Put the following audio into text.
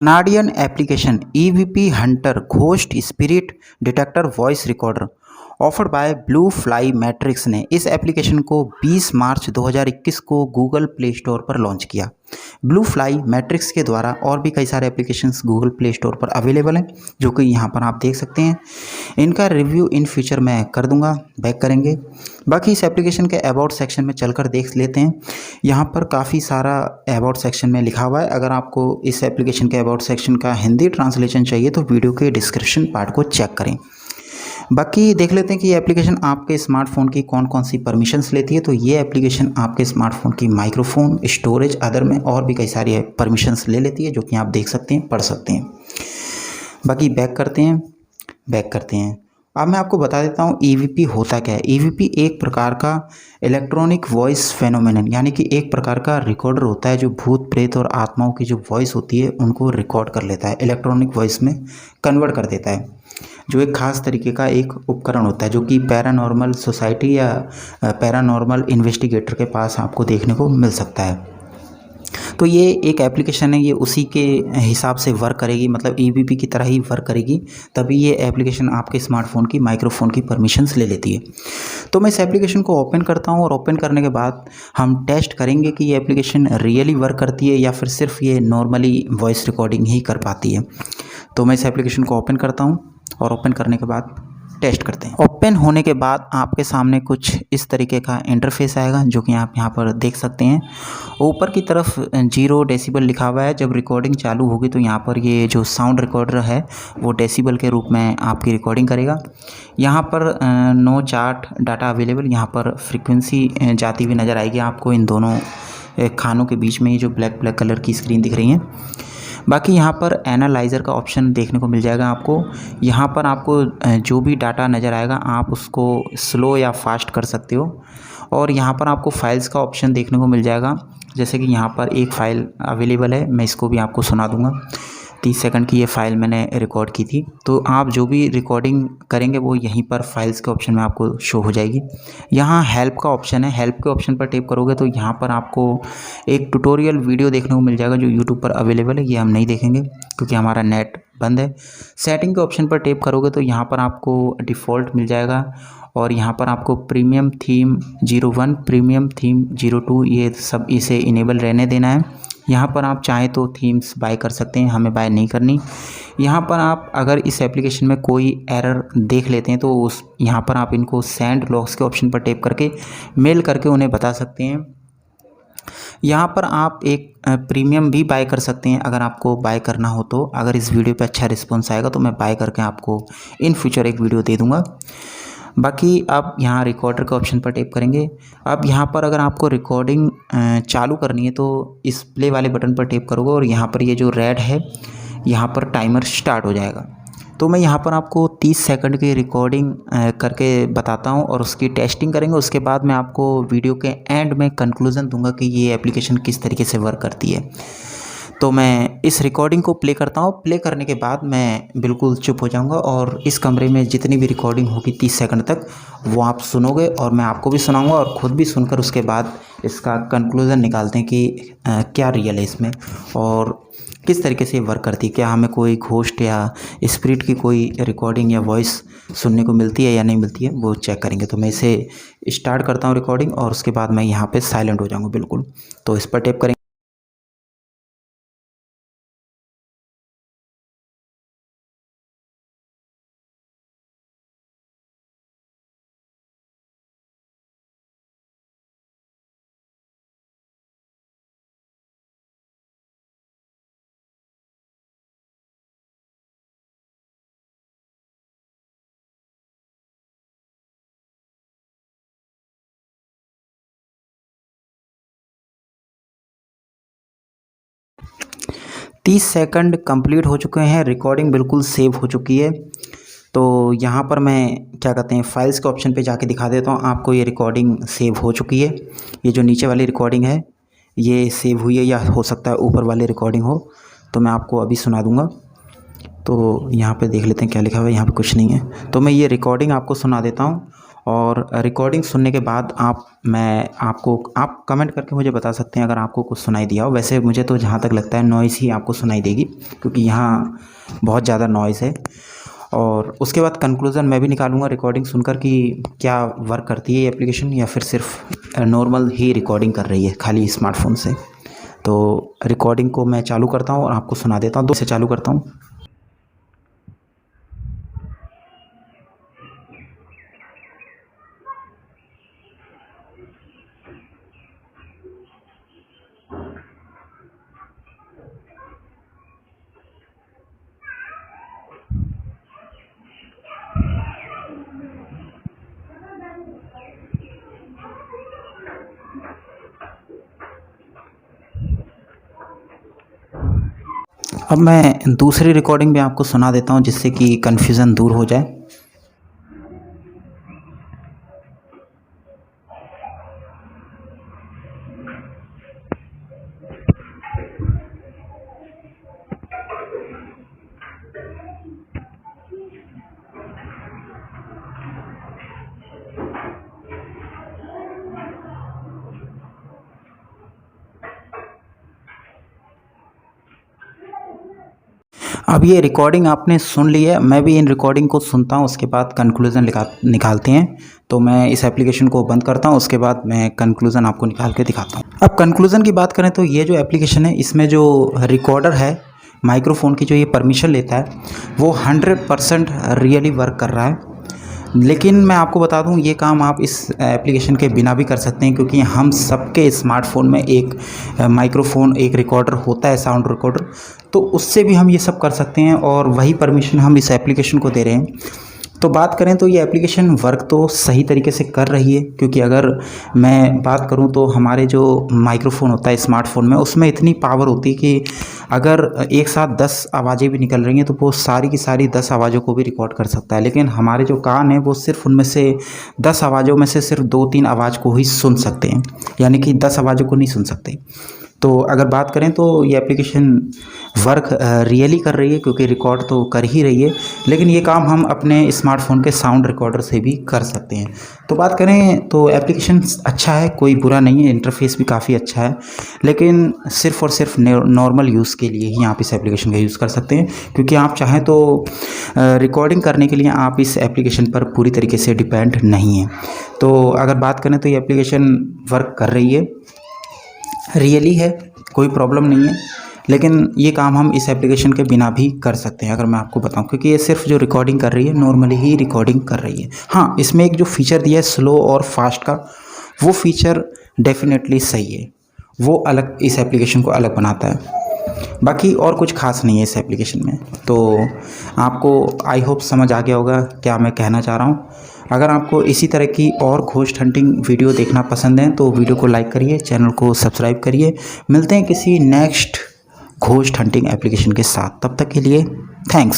Canadian application EVP Hunter ghost spirit detector voice recorder offered by blue fly matrix ने इस application को 20 मार्च 2021 को Google play store पर launch किया। Blue fly matrix के द्वारा और भी कई सारे एप्लीकेशंस गूगल प्ले स्टोर पर अवेलेबल हैं, जो कि यहाँ पर आप देख सकते हैं। इनका रिव्यू इन फ्यूचर मैं कर दूंगा, बैक करेंगे। बाकी इस एप्लीकेशन के अबाउट सेक्शन में चलकर देख लेते हैं। यहाँ पर काफ़ी सारा अबाउट सेक्शन में लिखा हुआ है। अगर आपको इस एप्लीकेशन के अबाउट सेक्शन का हिंदी ट्रांसलेशन चाहिए तो वीडियो के डिस्क्रिप्शन पार्ट को चेक करें। बाकी देख लेते हैं कि ये एप्लीकेशन आपके स्मार्टफोन की कौन कौन सी परमिशंस लेती है। तो ये एप्लीकेशन आपके स्मार्टफोन की माइक्रोफोन, स्टोरेज, अदर में और भी कई सारी परमिशंस ले लेती है, जो कि आप देख सकते हैं, पढ़ सकते हैं। बाकी बैक करते हैं। अब मैं आपको बता देता हूँ EVP होता क्या है। EVP एक प्रकार का इलेक्ट्रॉनिक वॉइस फेनोमेनन, यानी कि एक प्रकार का रिकॉर्डर होता है जो भूत प्रेत और आत्माओं की जो वॉइस होती है उनको रिकॉर्ड कर लेता है, इलेक्ट्रॉनिक वॉइस में कन्वर्ट कर देता है। जो एक ख़ास तरीके का एक उपकरण होता है, जो कि पैरानॉर्मल सोसाइटी या पैरानॉर्मल इन्वेस्टिगेटर के पास आपको देखने को मिल सकता है। तो ये एक एप्लीकेशन है, ये उसी के हिसाब से वर्क करेगी, मतलब EVP की तरह ही वर्क करेगी, तभी ये एप्लीकेशन आपके स्मार्टफोन की माइक्रोफोन की परमिशंस ले लेती है। तो मैं इस एप्लीकेशन को ओपन करता हूँ और ओपन करने के बाद हम टेस्ट करेंगे कि ये एप्लीकेशन रियली वर्क करती है या फिर सिर्फ ये नॉर्मली वॉइस रिकॉर्डिंग ही कर पाती है। तो मैं इस एप्लीकेशन को ओपन करता हूँ और ओपन करने के बाद टेस्ट करते हैं। ओपन होने के बाद आपके सामने कुछ इस तरीके का इंटरफेस आएगा, जो कि आप यहाँ पर देख सकते हैं। ऊपर की तरफ 0 डेसिबल लिखा हुआ है। जब रिकॉर्डिंग चालू होगी तो यहाँ पर ये जो साउंड रिकॉर्डर है वो डेसिबल के रूप में आपकी रिकॉर्डिंग करेगा। यहाँ पर नो चार्ट डाटा अवेलेबल, यहाँ पर फ्रीक्वेंसी जाती हुई नज़र आएगी आपको इन दोनों खानों के बीच में, ये जो ब्लैक कलर की स्क्रीन दिख रही है। बाकी यहाँ पर एनालाइज़र का ऑप्शन देखने को मिल जाएगा आपको। यहाँ पर आपको जो भी डाटा नज़र आएगा आप उसको स्लो या फास्ट कर सकते हो। और यहाँ पर आपको फाइल्स का ऑप्शन देखने को मिल जाएगा। जैसे कि यहाँ पर एक फ़ाइल अवेलेबल है, मैं इसको भी आपको सुना दूँगा। 30 सेकंड की ये फ़ाइल मैंने रिकॉर्ड की थी। तो आप जो भी रिकॉर्डिंग करेंगे वो यहीं पर फाइल्स के ऑप्शन में आपको शो हो जाएगी। यहाँ हेल्प का ऑप्शन है, हेल्प के ऑप्शन पर टैप करोगे तो यहाँ पर आपको एक ट्यूटोरियल वीडियो देखने को मिल जाएगा जो यूट्यूब पर अवेलेबल है। ये हम नहीं देखेंगे क्योंकि हमारा नेट बंद है। सेटिंग के ऑप्शन पर टैप करोगे तो यहाँ पर आपको डिफ़ॉल्ट मिल जाएगा और यहाँ पर आपको प्रीमियम थीम 01, प्रीमियम थीम 02 ये सब इसे इनेबल रहने देना है। यहाँ पर आप चाहें तो थीम्स बाय कर सकते हैं, हमें बाय नहीं करनी। यहाँ पर आप अगर इस एप्लीकेशन में कोई एरर देख लेते हैं तो उस यहाँ पर आप इनको सेंड लॉग्स के ऑप्शन पर टैप करके मेल करके उन्हें बता सकते हैं। यहाँ पर आप एक प्रीमियम भी बाय कर सकते हैं अगर आपको बाय करना हो तो। अगर इस वीडियो पे अच्छा रिस्पॉन्स आएगा तो मैं बाय करके आपको इन फ्यूचर एक वीडियो दे दूँगा। बाकी आप यहाँ रिकॉर्डर के ऑप्शन पर टैप करेंगे। अब यहाँ पर अगर आपको रिकॉर्डिंग चालू करनी है तो इस प्ले वाले बटन पर टैप करोगे और यहाँ पर ये जो रेड है यहाँ पर टाइमर स्टार्ट हो जाएगा। तो मैं यहाँ पर आपको 30 सेकंड की रिकॉर्डिंग करके बताता हूँ और उसकी टेस्टिंग करेंगे। उसके बाद मैं आपको वीडियो के एंड में कंक्लूज़न दूंगा कि ये एप्लीकेशन किस तरीके से वर्क करती है। तो मैं इस रिकॉर्डिंग को प्ले करता हूँ। प्ले करने के बाद मैं बिल्कुल चुप हो जाऊँगा और इस कमरे में जितनी भी रिकॉर्डिंग होगी 30 सेकंड तक वो आप सुनोगे और मैं आपको भी सुनाऊँगा और ख़ुद भी सुनकर उसके बाद इसका कंक्लूज़न निकालते हैं कि क्या रियल है इसमें और किस तरीके से वर्क करती है। क्या हमें कोई घोस्ट या स्पिरिट की कोई रिकॉर्डिंग या वॉइस सुनने को मिलती है या नहीं मिलती है, वो चेक करेंगे। तो मैं इसे स्टार्ट करता हूँ रिकॉर्डिंग और उसके बाद मैं यहाँ पर साइलेंट हो जाऊँगा बिल्कुल। तो इस पर टैप करेंगे। 30 सेकंड कंप्लीट हो चुके हैं, रिकॉर्डिंग बिल्कुल सेव हो चुकी है। तो यहाँ पर मैं क्या कहते हैं फाइल्स के ऑप्शन पे जाके दिखा देता हूँ आपको। ये रिकॉर्डिंग सेव हो चुकी है। ये जो नीचे वाली रिकॉर्डिंग है ये सेव हुई है या हो सकता है ऊपर वाली रिकॉर्डिंग हो, तो मैं आपको अभी सुना दूँगा। तो यहाँ पे देख लेते हैं क्या लिखा हुआ है। यहाँ पे कुछ नहीं है तो मैं ये रिकॉर्डिंग आपको सुना देता हूँ और रिकॉर्डिंग सुनने के बाद आप कमेंट करके मुझे बता सकते हैं अगर आपको कुछ सुनाई दिया हो। वैसे मुझे तो जहाँ तक लगता है नॉइज़ ही आपको सुनाई देगी, क्योंकि यहाँ बहुत ज़्यादा नॉइज़ है। और उसके बाद कंक्लूज़न मैं भी निकालूंगा रिकॉर्डिंग सुनकर कि क्या वर्क करती है ये एप्लीकेशन या फिर सिर्फ नॉर्मल ही रिकॉर्डिंग कर रही है खाली स्मार्टफोन से। तो रिकॉर्डिंग को मैं चालू करता हूँ और आपको सुना देता हूँ। 2 से चालू करता हूँ। अब मैं दूसरी रिकॉर्डिंग भी आपको सुना देता हूँ जिससे कि कन्फ्यूज़न दूर हो जाए। अब ये रिकॉर्डिंग आपने सुन ली है, मैं भी इन रिकॉर्डिंग को सुनता हूँ, उसके बाद कंक्लूज़न निकालते हैं। तो मैं इस एप्लीकेशन को बंद करता हूँ, उसके बाद मैं कंक्लूज़न आपको निकाल के दिखाता हूँ। अब कंक्लूज़न की बात करें तो ये जो एप्लीकेशन है इसमें जो रिकॉर्डर है माइक्रोफ़ोन की जो ये परमिशन लेता है वो 100% रियली वर्क कर रहा है। लेकिन मैं आपको बता दूं ये काम आप इस एप्लीकेशन के बिना भी कर सकते हैं, क्योंकि हम सबके स्मार्टफ़ोन में एक माइक्रोफ़ोन एक रिकॉर्डर होता है, साउंड रिकॉर्डर। तो उससे भी हम ये सब कर सकते हैं और वही परमिशन हम इस एप्लीकेशन को दे रहे हैं। तो बात करें तो ये एप्लीकेशन वर्क तो सही तरीके से कर रही है, क्योंकि अगर मैं बात करूं तो हमारे जो माइक्रोफ़ोन होता है स्मार्टफ़ोन में उसमें इतनी पावर होती है कि अगर एक साथ 10 आवाज़ें भी निकल रही हैं तो वो सारी की सारी 10 आवाज़ों को भी रिकॉर्ड कर सकता है। लेकिन हमारे जो कान हैं वो सिर्फ उनमें से 10 आवाज़ों में से सिर्फ 2-3 आवाज़ को ही सुन सकते हैं, यानी कि 10 आवाज़ों को नहीं सुन सकते। तो अगर बात करें तो ये एप्लीकेशन वर्क रियली कर रही है, क्योंकि रिकॉर्ड तो कर ही रही है। लेकिन ये काम हम अपने स्मार्टफ़ोन के साउंड रिकॉर्डर से भी कर सकते हैं। तो बात करें तो एप्लीकेशन अच्छा है, कोई बुरा नहीं है, इंटरफेस भी काफ़ी अच्छा है। लेकिन सिर्फ़ और सिर्फ नॉर्मल यूज़ के लिए ही आप इस एप्लीकेशन का यूज़ कर सकते हैं, क्योंकि आप चाहें तो रिकॉर्डिंग करने के लिए आप इस एप्लीकेशन पर पूरी तरीके से डिपेंड नहीं हैं। तो अगर बात करें तो ये एप्लीकेशन वर्क कर रही है, रियली है, कोई प्रॉब्लम नहीं है। लेकिन ये काम हम इस एप्लीकेशन के बिना भी कर सकते हैं, अगर मैं आपको बताऊं, क्योंकि ये सिर्फ जो रिकॉर्डिंग कर रही है नॉर्मली ही रिकॉर्डिंग कर रही है। हाँ, इसमें एक जो फीचर दिया है स्लो और फास्ट का, वो फीचर डेफिनेटली सही है, वो अलग इस एप्लीकेशन को अलग बनाता है। बाकी और कुछ खास नहीं है इस एप्लीकेशन में। तो आपको आई होप समझ आ गया होगा क्या मैं कहना चाह रहा हूँ। अगर आपको इसी तरह की और घोस्ट हंटिंग वीडियो देखना पसंद है तो वीडियो को लाइक करिए, चैनल को सब्सक्राइब करिए। मिलते हैं किसी नेक्स्ट घोस्ट हंटिंग एप्लीकेशन के साथ, तब तक के लिए थैंक्स।